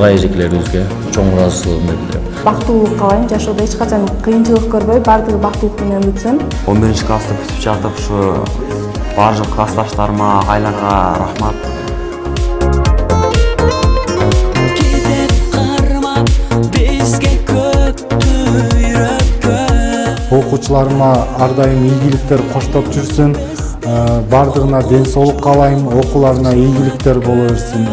ата эжекелерибизге чоң ыраазычылыгымды билдирем. Бактылуулук каалайм, жашоодо эч качан кыйынчылык көрбөй, баардыгы бактылык менен өтсүн. 11-классты бүтүп жатып, ушу баардык классташтарыма, агайларга рахмат. Окуучуларыма ар дайым ийгиликтер коштоп жүрсүн. Бардыгына ден соолук каалайм, окууларына ийгиликтер боло берсин.